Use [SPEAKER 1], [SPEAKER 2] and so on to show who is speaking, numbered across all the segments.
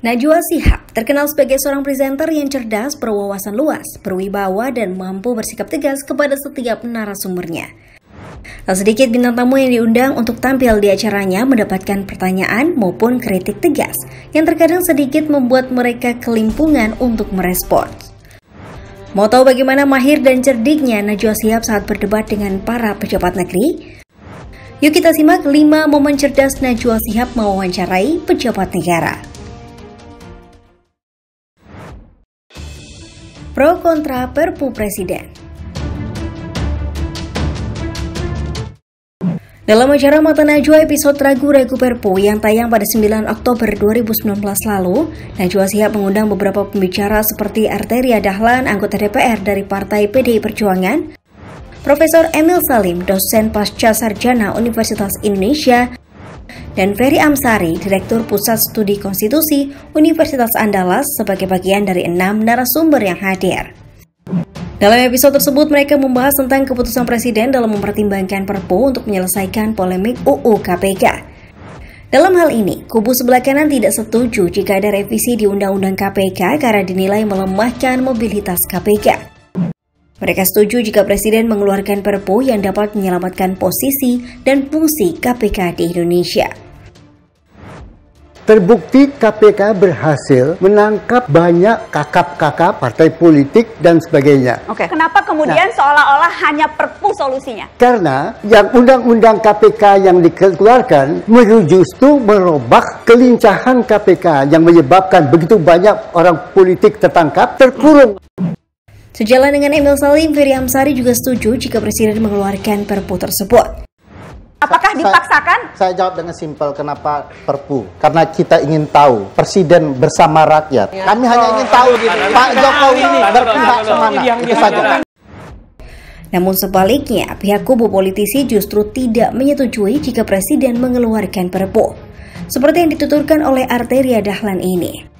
[SPEAKER 1] Najwa Shihab terkenal sebagai seorang presenter yang cerdas, berwawasan luas, berwibawa, dan mampu bersikap tegas kepada setiap narasumbernya. Tak sedikit bintang tamu yang diundang untuk tampil di acaranya mendapatkan pertanyaan maupun kritik tegas yang terkadang sedikit membuat mereka kelimpungan untuk merespons. Mau tahu bagaimana mahir dan cerdiknya Najwa Shihab saat berdebat dengan para pejabat negeri? Yuk kita simak 5 momen cerdas Najwa Shihab mewawancarai pejabat negara. Pro kontra Perpu Presiden. Dalam acara Mata Najwa episode Ragu-Ragu Perpu yang tayang pada 9 Oktober 2019 lalu, Najwa Shihab mengundang beberapa pembicara seperti Arteria Dahlan, anggota DPR dari Partai PDI Perjuangan, Profesor Emil Salim, dosen pasca sarjana Universitas Indonesia, dan Ferry Amsari, Direktur Pusat Studi Konstitusi Universitas Andalas sebagai bagian dari 6 narasumber yang hadir. Dalam episode tersebut, mereka membahas tentang keputusan Presiden dalam mempertimbangkan Perpu untuk menyelesaikan polemik UU KPK. Dalam hal ini, kubu sebelah kanan tidak setuju jika ada revisi di Undang-Undang KPK karena dinilai melemahkan mobilitas KPK. Mereka setuju jika Presiden mengeluarkan Perpu yang dapat menyelamatkan posisi dan fungsi KPK di Indonesia.
[SPEAKER 2] Terbukti KPK berhasil menangkap banyak kakap-kakap partai politik dan sebagainya.
[SPEAKER 3] Oke. Kenapa kemudian seolah-olah hanya Perpu solusinya?
[SPEAKER 2] Karena yang undang-undang KPK yang dikeluarkan justru merubah kelincahan KPK yang menyebabkan begitu banyak orang politik tertangkap, terkurung.
[SPEAKER 1] Sejalan dengan Emil Salim, Ferry Amsari juga setuju jika Presiden mengeluarkan Perpu tersebut.
[SPEAKER 3] Apakah dipaksakan?
[SPEAKER 4] Saya jawab dengan simpel, kenapa Perpu? Karena kita ingin tahu Presiden bersama rakyat. Kami hanya ingin tahu Pak Jokowi ini berpihak kemana, itu saja.
[SPEAKER 1] Namun sebaliknya, pihak kubu politisi justru tidak menyetujui jika Presiden mengeluarkan Perpu. Seperti yang dituturkan oleh Arteria Dahlan ini.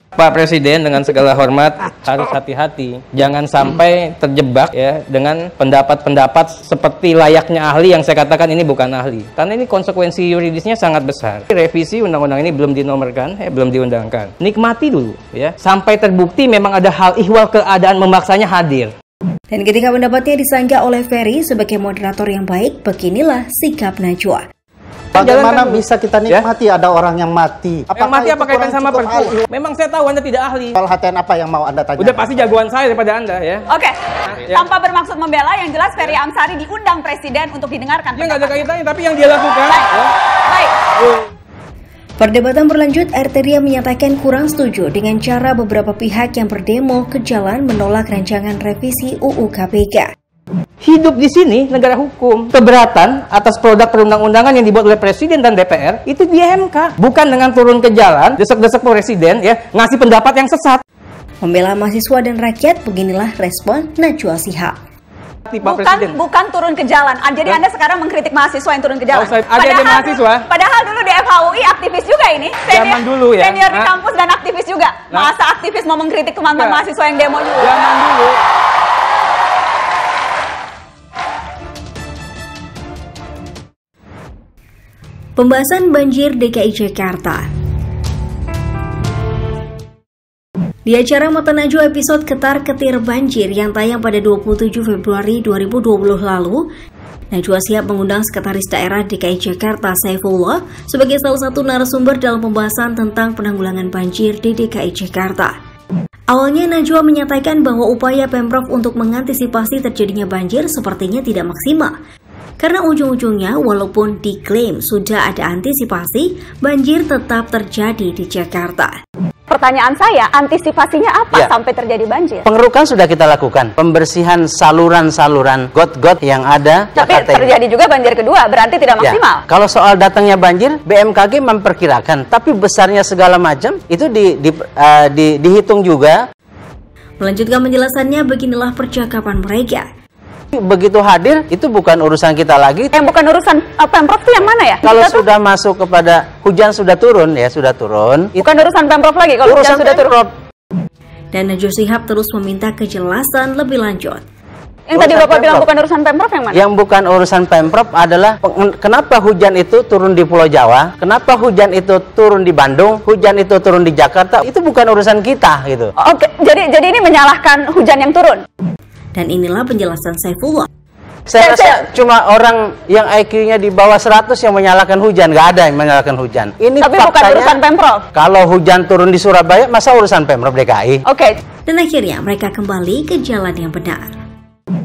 [SPEAKER 5] Pak Presiden dengan segala hormat harus hati-hati, jangan sampai terjebak ya dengan pendapat-pendapat seperti layaknya ahli yang saya katakan ini bukan ahli, karena ini konsekuensi yuridisnya sangat besar. Revisi undang-undang ini belum dinomorkan, belum diundangkan. Nikmati dulu ya, sampai terbukti memang ada hal ihwal keadaan memaksanya hadir.
[SPEAKER 1] Dan ketika pendapatnya disanggah oleh Ferry sebagai moderator yang baik, beginilah sikap Najwa.
[SPEAKER 4] Bagaimana bisa kita nikmati ada orang yang mati?
[SPEAKER 5] Yang mati apa kaitan sama Perpu? Memang saya tahu Anda tidak ahli.
[SPEAKER 4] Soal hatian apa yang mau Anda tanya?
[SPEAKER 5] Udah pasti jagoan saya daripada Anda ya.
[SPEAKER 3] Oke. Tanpa bermaksud membela, yang jelas Ferry Amsari diundang Presiden untuk didengarkan.
[SPEAKER 5] Ya nggak ada kaitannya, tapi yang dia lakukan.
[SPEAKER 3] Baik.
[SPEAKER 1] Perdebatan berlanjut, Arteria menyatakan kurang setuju dengan cara beberapa pihak yang berdemo ke jalan menolak rancangan revisi UU KPK.
[SPEAKER 5] Hidup di sini negara hukum. Keberatan atas produk perundang-undangan yang dibuat oleh Presiden dan DPR itu di MK, bukan dengan turun ke jalan desek-desek Presiden ya ngasih pendapat yang sesat.
[SPEAKER 1] Membela mahasiswa dan rakyat, beginilah respon Najwa Shihab.
[SPEAKER 3] Bukan turun ke jalan. Jadi Anda sekarang mengkritik mahasiswa yang turun ke jalan.
[SPEAKER 5] Ada mahasiswa.
[SPEAKER 3] Padahal dulu di FHUI aktivis juga ini.
[SPEAKER 5] Zaman dulu ya.
[SPEAKER 3] Senior di kampus dan aktivis juga. Masa aktivis mau mengkritik teman-teman mahasiswa yang demo juga?
[SPEAKER 5] Zaman dulu.
[SPEAKER 1] Pembahasan banjir DKI Jakarta. Di acara Mata Najwa episode Ketar-Ketir Banjir yang tayang pada 27 Februari 2020 lalu, Najwa Shihab mengundang Sekretaris Daerah DKI Jakarta Saifullah sebagai salah satu narasumber dalam pembahasan tentang penanggulangan banjir di DKI Jakarta. Awalnya Najwa menyatakan bahwa upaya Pemprov untuk mengantisipasi terjadinya banjir sepertinya tidak maksimal. Karena ujung-ujungnya walaupun diklaim sudah ada antisipasi, banjir tetap terjadi di Jakarta.
[SPEAKER 3] Pertanyaan saya, antisipasinya apa sampai terjadi banjir?
[SPEAKER 6] Pengerukan sudah kita lakukan, pembersihan saluran-saluran got-got yang ada.
[SPEAKER 3] Tapi terjadi juga banjir kedua, berarti tidak maksimal.
[SPEAKER 6] Kalau soal datangnya banjir, BMKG memperkirakan, tapi besarnya segala macam itu dihitung juga.
[SPEAKER 1] Melanjutkan penjelasannya, beginilah percakapan mereka.
[SPEAKER 6] Begitu hadir, itu bukan urusan kita lagi.
[SPEAKER 3] Yang bukan urusan Pemprov itu yang mana ya?
[SPEAKER 6] Kalau sudah masuk kepada hujan sudah turun, ya sudah turun.
[SPEAKER 3] Bukan urusan Pemprov lagi, kalau hujan sudah turun.
[SPEAKER 1] Dan Najwa Shihab terus meminta kejelasan lebih lanjut.
[SPEAKER 3] Yang tadi Bapak bilang bukan urusan Pemprov yang mana?
[SPEAKER 6] Yang bukan urusan Pemprov adalah kenapa hujan itu turun di Pulau Jawa, kenapa hujan itu turun di Bandung, hujan itu turun di Jakarta, itu bukan urusan kita gitu.
[SPEAKER 3] Oke, jadi ini menyalahkan hujan yang turun.
[SPEAKER 1] Dan inilah penjelasan Saifullah.
[SPEAKER 6] Saya rasa cuma orang yang IQ-nya di bawah 100 yang menyalahkan hujan, nggak ada yang menyalahkan hujan. Ini
[SPEAKER 3] tapi
[SPEAKER 6] faktanya,
[SPEAKER 3] bukan urusan Pemprov.
[SPEAKER 6] Kalau hujan turun di Surabaya, masa urusan Pemprov DKI?
[SPEAKER 3] Oke.
[SPEAKER 1] Dan akhirnya mereka kembali ke jalan yang benar.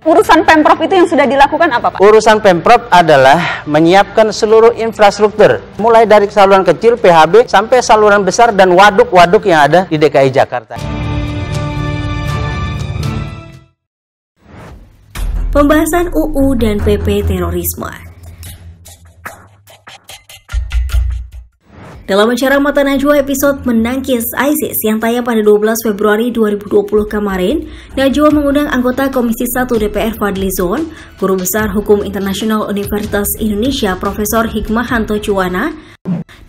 [SPEAKER 3] Urusan Pemprov itu yang sudah dilakukan apa, Pak?
[SPEAKER 6] Urusan Pemprov adalah menyiapkan seluruh infrastruktur, mulai dari saluran kecil PHB sampai saluran besar dan waduk-waduk yang ada di DKI Jakarta.
[SPEAKER 1] Pembahasan UU dan PP terorisme. Dalam acara Mata Najwa episode Menangkis ISIS yang tayang pada 12 Februari 2020 kemarin, Najwa mengundang anggota Komisi 1 DPR Fadlizon, Guru Besar Hukum Internasional Universitas Indonesia Profesor Hikmahanto Juwana,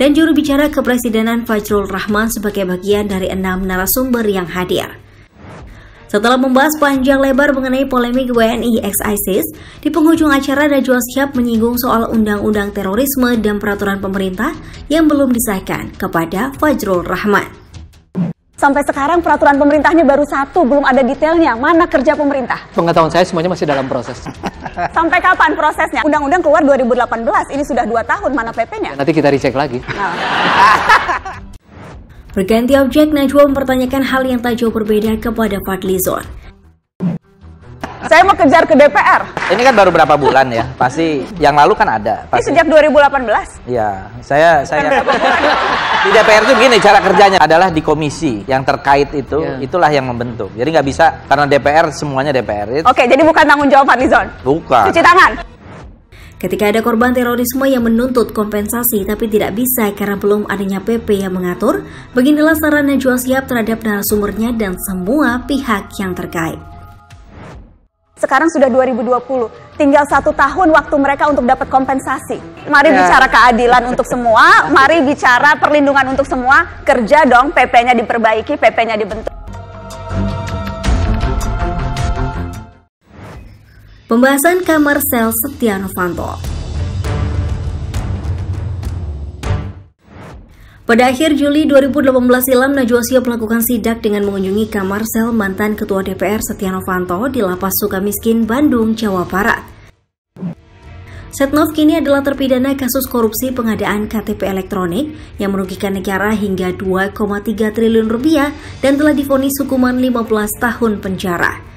[SPEAKER 1] dan juru bicara Kepresidenan Fajrul Rahman sebagai bagian dari 6 narasumber yang hadir. Setelah membahas panjang lebar mengenai polemik WNI ex-ISIS, di penghujung acara Najwa Shihab menyinggung soal undang-undang terorisme dan peraturan pemerintah yang belum disahkan kepada Fajrul Rahman.
[SPEAKER 3] Sampai sekarang peraturan pemerintahnya baru 1, belum ada detailnya. Mana kerja pemerintah?
[SPEAKER 7] Pengetahuan saya semuanya masih dalam proses.
[SPEAKER 3] Sampai kapan prosesnya? Undang-undang keluar 2018, ini sudah 2 tahun, mana PP-nya?
[SPEAKER 7] Nanti kita dicek lagi.
[SPEAKER 1] Berganti objek, Najwa mempertanyakan hal yang tak jauh berbeda kepada Fadlizon.
[SPEAKER 3] Saya mau kejar ke DPR.
[SPEAKER 8] Ini kan baru berapa bulan ya? Pasti yang lalu kan ada.
[SPEAKER 3] Ini sejak 2018.
[SPEAKER 8] Iya, saya di DPR itu gini cara kerjanya adalah di komisi yang terkait itu, itulah yang membentuk. Jadi nggak bisa karena DPR semuanya DPR.
[SPEAKER 3] Oke, jadi bukan tanggung jawab Fadlizon.
[SPEAKER 8] Bukan.
[SPEAKER 3] Cuci tangan.
[SPEAKER 1] Ketika ada korban terorisme yang menuntut kompensasi tapi tidak bisa karena belum adanya PP yang mengatur, beginilah saran Najwa Shihab terhadap narasumbernya dan semua pihak yang terkait.
[SPEAKER 3] Sekarang sudah 2020, tinggal 1 tahun waktu mereka untuk dapat kompensasi. Mari bicara keadilan untuk semua, mari bicara perlindungan untuk semua, kerja dong, PP-nya diperbaiki, PP-nya dibentuk.
[SPEAKER 1] Pembahasan kamar sel Setia Novanto. Pada akhir Juli 2018 silam, Najwa Shihab melakukan sidak dengan mengunjungi kamar sel mantan Ketua DPR Setia Novanto di Lapas Sukamiskin, Bandung, Jawa Barat. Setnov kini adalah terpidana kasus korupsi pengadaan KTP elektronik yang merugikan negara hingga 2,3 triliun rupiah dan telah divonis hukuman 15 tahun penjara.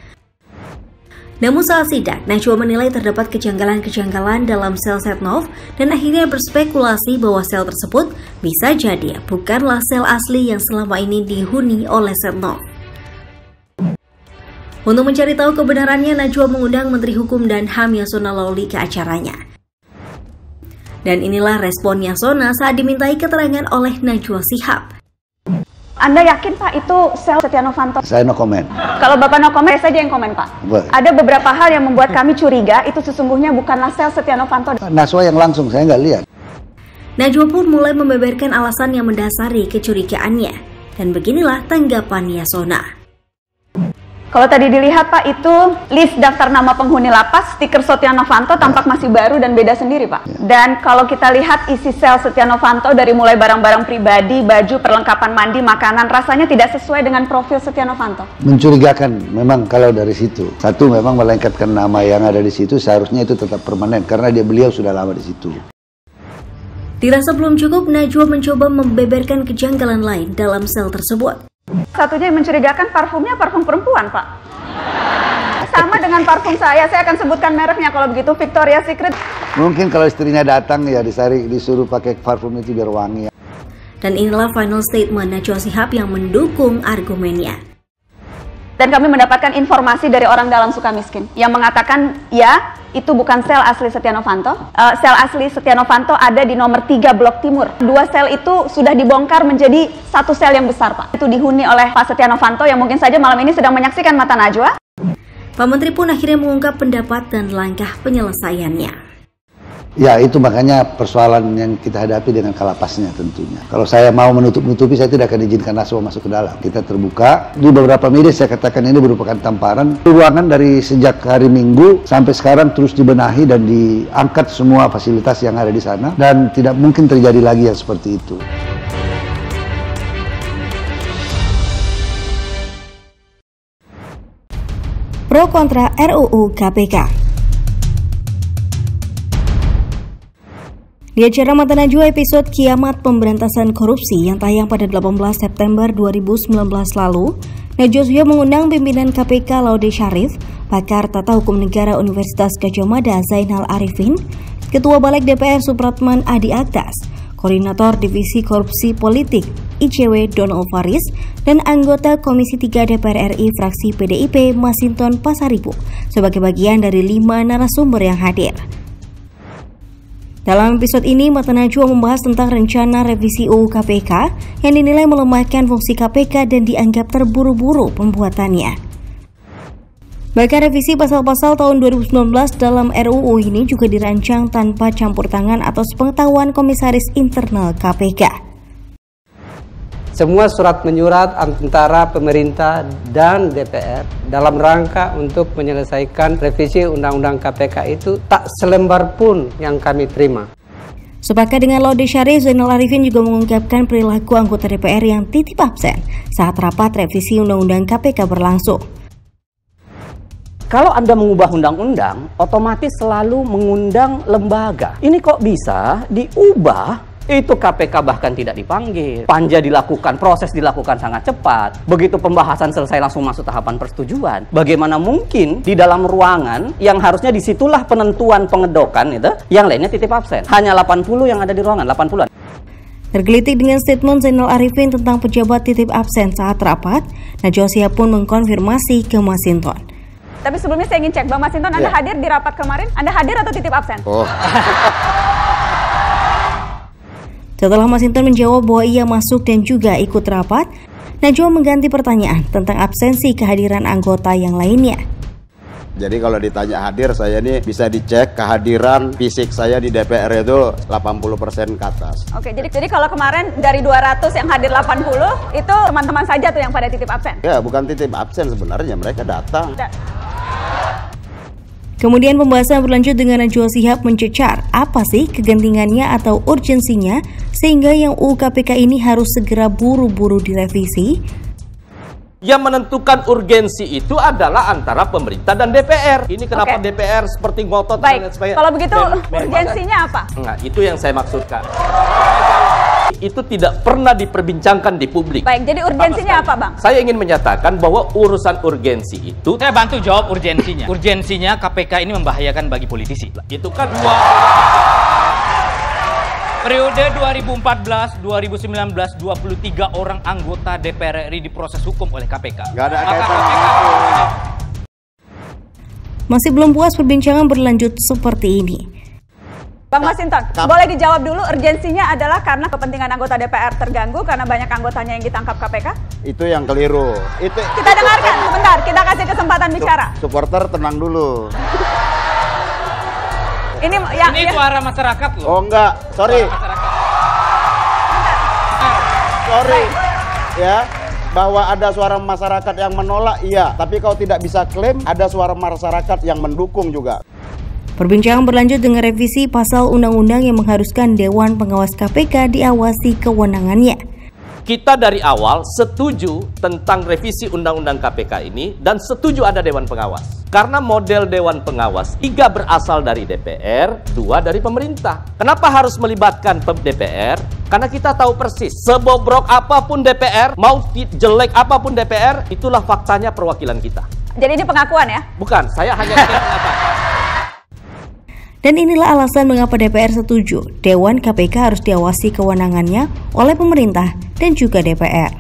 [SPEAKER 1] Namun saat sidak, Najwa menilai terdapat kejanggalan-kejanggalan dalam sel Setnov dan akhirnya berspekulasi bahwa sel tersebut bisa jadi bukanlah sel asli yang selama ini dihuni oleh Setnov. Untuk mencari tahu kebenarannya, Najwa mengundang Menteri Hukum dan HAM Yasona Laoly ke acaranya. Dan inilah respon Yasona saat dimintai keterangan oleh Najwa Shihab.
[SPEAKER 3] Anda yakin Pak itu sel Setia Novanto?
[SPEAKER 2] Saya no comment.
[SPEAKER 3] Kalau Bapak no comment, saya saja yang komen Pak. Ada beberapa hal yang membuat kami curiga itu sesungguhnya bukanlah sel Setia Novanto.
[SPEAKER 2] Najwa yang langsung, saya nggak lihat.
[SPEAKER 1] Najwa pun mulai membeberkan alasan yang mendasari kecurigaannya. Dan beginilah tanggapan Yasona.
[SPEAKER 3] Kalau tadi dilihat Pak, itu list daftar nama penghuni lapas, stiker Setia Novanto tampak masih baru dan beda sendiri Pak. Dan kalau kita lihat isi sel Setia Novanto dari mulai barang-barang pribadi, baju, perlengkapan mandi, makanan, rasanya tidak sesuai dengan profil Setia Novanto.
[SPEAKER 2] Mencurigakan memang kalau dari situ. Satu, memang melengkapkan nama yang ada di situ, seharusnya itu tetap permanen karena beliau sudah lama di situ.
[SPEAKER 1] Dirasa belum cukup, Najwa mencoba membeberkan kejanggalan lain dalam sel tersebut.
[SPEAKER 3] Satunya yang mencurigakan parfumnya parfum perempuan, Pak. Sama dengan parfum saya akan sebutkan mereknya kalau begitu, Victoria's Secret.
[SPEAKER 2] Mungkin kalau istrinya datang ya disuruh pakai parfum itu biar wangi.
[SPEAKER 1] Dan inilah final statement Najwa Shihab yang mendukung argumennya.
[SPEAKER 3] Dan kami mendapatkan informasi dari orang dalam Sukamiskin yang mengatakan ya, itu bukan sel asli Setia Novanto. Sel asli Setia Novanto ada di nomor 3 Blok Timur. 2 sel itu sudah dibongkar menjadi 1 sel yang besar, Pak. Itu dihuni oleh Pak Setia Novanto yang mungkin saja malam ini sedang menyaksikan Mata Najwa.
[SPEAKER 1] Pak Menteri pun akhirnya mengungkap pendapat dan langkah penyelesaiannya.
[SPEAKER 9] Ya, itu makanya persoalan yang kita hadapi dengan kalapasnya tentunya. Kalau saya mau menutup-nutupi, saya tidak akan izinkan Naswa masuk ke dalam. Kita terbuka. Di beberapa media saya katakan ini merupakan tamparan. Ruangan dari sejak hari Minggu sampai sekarang terus dibenahi dan diangkat semua fasilitas yang ada di sana. Dan tidak mungkin terjadi lagi yang seperti itu.
[SPEAKER 1] Pro kontra RUU KPK. Di acara Mata Najwa episode Kiamat Pemberantasan Korupsi yang tayang pada 18 September 2019 lalu, Najwa Shihab mengundang pimpinan KPK Laude Syarif, pakar tata hukum negara Universitas Gadjah Mada Zainal Arifin, Ketua Balik DPR Supratman Adi Aktas, Koordinator Divisi Korupsi Politik ICW Donald Faris, dan anggota Komisi 3 DPR RI fraksi PDIP Masinton Pasaribu sebagai bagian dari 5 narasumber yang hadir. Dalam episode ini, Mata Najwa membahas tentang rencana revisi UU KPK yang dinilai melemahkan fungsi KPK dan dianggap terburu-buru pembuatannya. Bahkan revisi pasal-pasal tahun 2019 dalam RUU ini juga dirancang tanpa campur tangan atau sepengetahuan Komisaris Internal KPK.
[SPEAKER 10] Semua surat menyurat antara pemerintah dan DPR dalam rangka untuk menyelesaikan revisi Undang-Undang KPK itu tak selembar pun yang kami terima.
[SPEAKER 1] Sepakat dengan Laude Syarif, Zainal Arifin juga mengungkapkan perilaku anggota DPR yang titip absen saat rapat revisi Undang-Undang KPK berlangsung.
[SPEAKER 11] Kalau Anda mengubah undang-undang, otomatis selalu mengundang lembaga. Ini kok bisa diubah? Itu KPK bahkan tidak dipanggil. Panja dilakukan, proses dilakukan sangat cepat. Begitu pembahasan selesai langsung masuk tahapan persetujuan. Bagaimana mungkin di dalam ruangan yang harusnya disitulah penentuan pengedokan itu, yang lainnya titip absen. Hanya 80 yang ada di ruangan, 80-an.
[SPEAKER 1] Tergelitik dengan statement Zainal Arifin tentang pejabat titip absen saat rapat, Najwa Shihab pun mengkonfirmasi ke Masinton.
[SPEAKER 3] Tapi sebelumnya saya ingin cek, Bang Masinton, Anda hadir di rapat kemarin? Anda hadir atau titip absen?
[SPEAKER 1] Setelah Masinton menjawab bahwa ia masuk dan juga ikut rapat, Najwa mengganti pertanyaan tentang absensi kehadiran anggota yang lainnya.
[SPEAKER 12] Jadi kalau ditanya hadir, saya ini bisa dicek kehadiran fisik saya di DPR itu 80% ke atas.
[SPEAKER 3] Oke, jadi kalau kemarin dari 200 yang hadir 80, itu teman-teman saja tuh yang pada titip absen?
[SPEAKER 12] Ya, bukan titip absen sebenarnya, mereka datang.
[SPEAKER 1] Kemudian pembahasan berlanjut dengan Najwa Shihab mencecar apa sih kegentingannya atau urgensinya sehingga yang UU KPK ini harus segera buru-buru direvisi.
[SPEAKER 13] Yang menentukan urgensi itu adalah antara pemerintah dan DPR. Ini kenapa DPR seperti ngotot dan sebagainya.
[SPEAKER 3] Kalau begitu urgensinya apa?
[SPEAKER 13] Enggak, itu yang saya maksudkan. Itu tidak pernah diperbincangkan di publik.
[SPEAKER 3] Baik, jadi urgensinya apa, Bang?
[SPEAKER 13] Saya ingin menyatakan bahwa urusan urgensi itu...
[SPEAKER 5] Saya bantu jawab urgensinya. Urgensinya KPK ini membahayakan bagi politisi.
[SPEAKER 13] Itu kan
[SPEAKER 5] periode 2014-2019, 23 orang anggota DPR RI diproses hukum oleh KPK.
[SPEAKER 12] Nggak ada kaitan.
[SPEAKER 1] Masih belum puas, perbincangan berlanjut seperti ini.
[SPEAKER 3] Bang Masinton, boleh dijawab dulu, urgensinya adalah karena kepentingan anggota DPR terganggu karena banyak anggotanya yang ditangkap KPK?
[SPEAKER 12] Itu yang keliru.
[SPEAKER 3] Kita dengarkan sebentar, kita kasih kesempatan bicara.
[SPEAKER 12] Supporter tenang dulu.
[SPEAKER 3] Ini
[SPEAKER 5] suara masyarakat loh.
[SPEAKER 12] Oh enggak, sorry. Sorry. Ya, bahwa ada suara masyarakat yang menolak, iya. Tapi kau tidak bisa klaim ada suara masyarakat yang mendukung juga.
[SPEAKER 1] Perbincangan berlanjut dengan revisi pasal undang-undang yang mengharuskan Dewan Pengawas KPK diawasi kewenangannya.
[SPEAKER 13] Kita dari awal setuju tentang revisi Undang-Undang KPK ini dan setuju ada Dewan Pengawas. Karena model Dewan Pengawas 3 berasal dari DPR, 2 dari pemerintah. Kenapa harus melibatkan DPR? Karena kita tahu persis, sebobrok apapun DPR, mau jelek apapun DPR, itulah faktanya perwakilan kita.
[SPEAKER 3] Jadi ini pengakuan ya?
[SPEAKER 13] Bukan, saya hanya mengatakan.
[SPEAKER 1] Dan inilah alasan mengapa DPR setuju Dewan KPK harus diawasi kewenangannya oleh pemerintah dan juga DPR.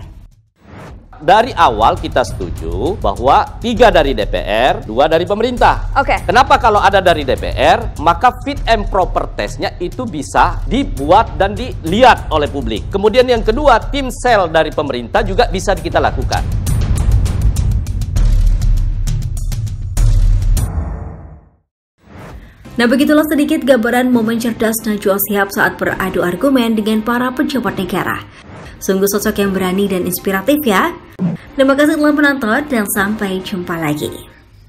[SPEAKER 13] Dari awal kita setuju bahwa 3 dari DPR, 2 dari pemerintah. Kenapa kalau ada dari DPR, maka fit and proper testnya itu bisa dibuat dan dilihat oleh publik. Kemudian yang kedua, tim sel dari pemerintah juga bisa kita lakukan.
[SPEAKER 1] Nah, begitulah sedikit gambaran momen cerdas Najwa Shihab saat beradu argumen dengan para pejabat negara. Sungguh sosok yang berani dan inspiratif ya. Terima kasih telah menonton dan sampai jumpa lagi.